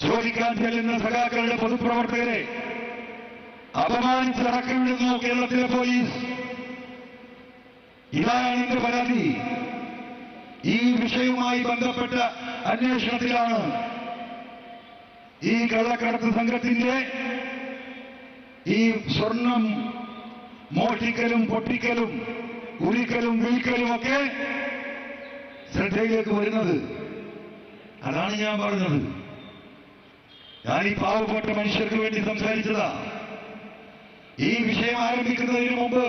ചോദിക്കാൻ ചെല്ലുന്ന സഖാക്കളുടെ പൊതുപ്രവർത്തകരെ അപമാനിച്ചടക്കമിടുന്നു കേരളത്തിലെ പോലീസ്. ഇതാണ് എന്റെ പരാതി. ഈ വിഷയവുമായി ബന്ധപ്പെട്ട അന്വേഷണത്തിലാണ് ഈ കള്ളക്കടത്ത് സംഘത്തിന്റെ ഈ സ്വർണം മോഷ്ടിക്കലും പൊട്ടിക്കലും ഉരുക്കലും വിൽക്കലുമൊക്കെ ശ്രദ്ധയിലേക്ക് വരുന്നത്. അതാണ് ഞാൻ പറഞ്ഞത്. ഞാൻ ഈ പാവപ്പെട്ട മനുഷ്യർക്ക് വേണ്ടി സംസാരിച്ചതാ. ഈ വിഷയം ആരംഭിക്കുന്നതിന് മുമ്പ്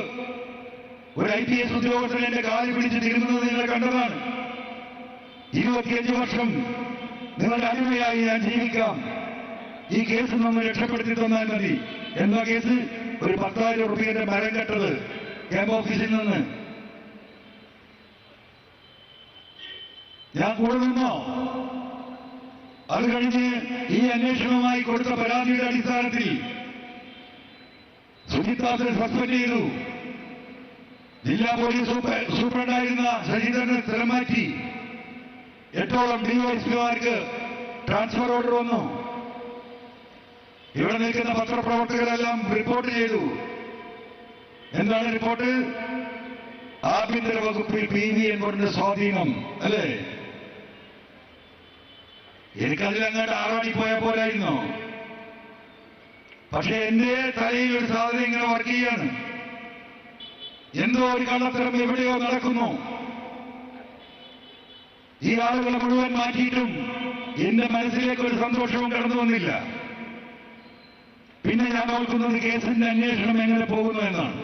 ഒരു IPS ഉദ്യോഗസ്ഥൻ എന്റെ കാലിൽ പിടിച്ച് തിരുമുന്നത് നിങ്ങൾ കണ്ടതാണ്. 25 വർഷം നിങ്ങളുടെ അടിമയായി ഞാൻ ജീവിക്കാം, ഈ കേസ് നമ്മൾ രക്ഷപ്പെടുത്തി തന്നാൽ മതി. എന്താ കേസ്? ഒരു 10,000 രൂപയുടെ മരം കെട്ടത് ക്യാമ്പ് ഓഫീസിൽ നിന്ന്. ഞാൻ കൂടെ നിന്നോ? അത് കഴിഞ്ഞ് ഈ അന്വേഷണവുമായി കൊടുത്ത പരാതിയുടെ അടിസ്ഥാനത്തിൽ സുജിത് ദാസിനെ സസ്പെൻഡ് ചെയ്തു. ജില്ലാ പോലീസ് സൂപ്രണ്ടായിരുന്ന ശശിധരനെ സ്ഥലം മാറ്റി. 8ഓളം DYSPമാർക്ക് ട്രാൻസ്ഫർ ഓർഡർ വന്നു. ഇവിടെ നിൽക്കുന്ന പത്രപ്രവർത്തകരെല്ലാം റിപ്പോർട്ട് ചെയ്തു. എന്താണ് റിപ്പോർട്ട്? ആഭ്യന്തര വകുപ്പിൽ PV എൻവറിന്റെ സ്വാധീനം, അല്ലേ? എനിക്കതിലങ്ങോട്ട് ആറാടിപ്പോയ പോലായിരുന്നു. പക്ഷെ എന്റെ തലയിൽ ഒരു സാധനം ഇങ്ങനെ വർക്ക് ചെയ്യാണ്. എന്തോ ഒരു കള്ളത്തരം എവിടെയോ നടക്കുന്നു. ഈ ആളുകളെ മുഴുവൻ മാറ്റിയിട്ടും എന്റെ മനസ്സിലേക്ക് ഒരു സന്തോഷവും കടന്നു വന്നില്ല. പിന്നെ ഞാൻ ഓർക്കുന്നത് കേസിന്റെ അന്വേഷണം എങ്ങനെ പോകുന്നു എന്നാണ്.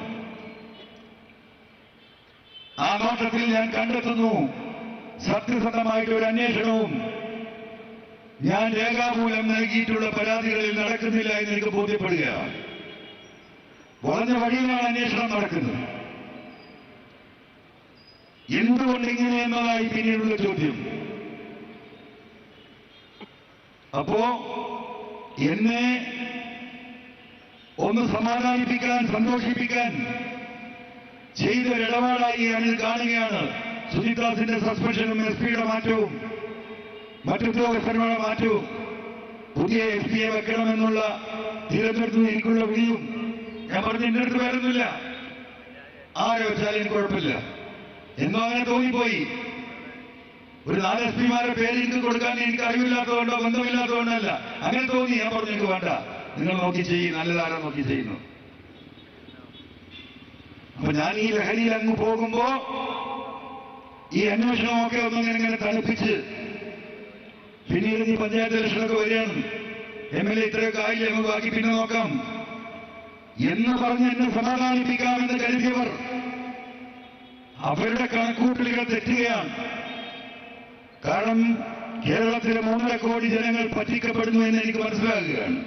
ആ നോട്ടത്തിൽ ഞാൻ കണ്ടെത്തുന്നു സത്യസന്ധമായിട്ട് ഒരു അന്വേഷണവും ഞാൻ രേഖാമൂലം നൽകിയിട്ടുള്ള പരാതികളിൽ നടക്കുന്നില്ല എന്ന് എനിക്ക് ബോധ്യപ്പെടുകയാണ്. വളഞ്ഞ വഴിയിലാണ് അന്വേഷണം നടക്കുന്നത്. എന്തുകൊണ്ട് ഇങ്ങനെ എന്നതായി പിന്നീടുള്ള ചോദ്യം. അപ്പോ എന്നെ ഒന്ന് സമാധാനിപ്പിക്കാൻ, സന്തോഷിപ്പിക്കാൻ ചെയ്ത ഇടപാടായി ഞാൻ കാണുകയാണ് സുജിത് ദാസിന്റെ സസ്പെൻഷനും SP-യുടെ മാറ്റവും മറ്റുദ്യോഗസ്ഥരുടെ മാറ്റവും പുതിയ SP-യെ വെക്കണമെന്നുള്ള തിരഞ്ഞെടുത്ത് എനിക്കുള്ള വിളിയും. ഞാൻ പറഞ്ഞു എന്റെ അടുത്ത് വേറൊന്നുമില്ല, ആരെ വെച്ചാലും എനിക്ക് കുഴപ്പമില്ല. എന്തോ അങ്ങനെ തോന്നിപ്പോയി. ഒരു 4 SP-മാരെ പേര് എനിക്ക് കൊടുക്കാൻ എനിക്ക് അറിവില്ലാത്തതുകൊണ്ടോ ബന്ധമില്ലാത്തതുകൊണ്ടല്ല, അങ്ങനെ തോന്നി. ഞാൻ പറഞ്ഞു എനിക്ക് വേണ്ട, നിങ്ങൾ നോക്കി ചെയ്യും, നല്ലതാരോ നോക്കി ചെയ്യുന്നു. അപ്പൊ ഞാൻ ഈ ലഹരിയിൽ അങ്ങ് പോകുമ്പോ ഈ അന്വേഷണമൊക്കെ ഒന്നിങ്ങനെ തണുപ്പിച്ച് പിന്നീട് ഈ പഞ്ചായത്ത് ഇലക്ഷനൊക്കെ വരികയാണ്. MLA ഇത്രയൊക്കെ ആയില്ലേ, നമുക്ക് ബാക്കി പിന്നെ നോക്കാം എന്ന് പറഞ്ഞ് എന്നെ സമാധാനിപ്പിക്കാമെന്ന് കരുതിയവർ അവരുടെ കണക്കൂട്ടലുകൾ തെറ്റുകയാണ്. കാരണം കേരളത്തിലെ 3.5 കോടി ജനങ്ങൾ പറ്റിക്കപ്പെടുന്നു എന്ന് എനിക്ക് മനസ്സിലാകുകയാണ്.